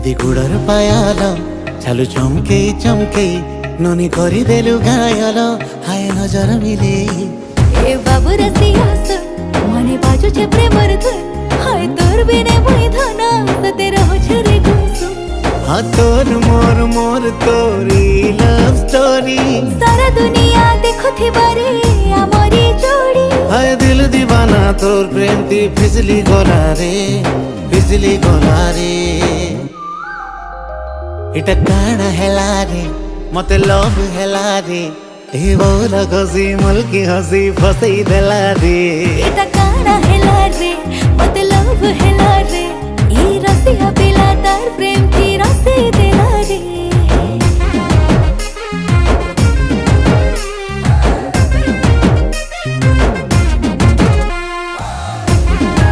हलदी गुड़र पायल चालू चमके चमके ननी करी देलु घायल हाय नजर मिले ए बाबू रसिया मने बाजू छे प्रेमर धुन हाय तोर बिने मुई धना सते रहो छरे गुसु हाँ तोर मोर तोरी लव स्टोरी सारा दुनिया देखो थी बारे आमरी जोड़ी हाय दिल दीवाना तोर प्रेम ती फिसली गला रे इटा काना हेला रे मते लव हेला रे ए बोला घसी मुल्की हसी फसई देला रे इटा काना हेला रे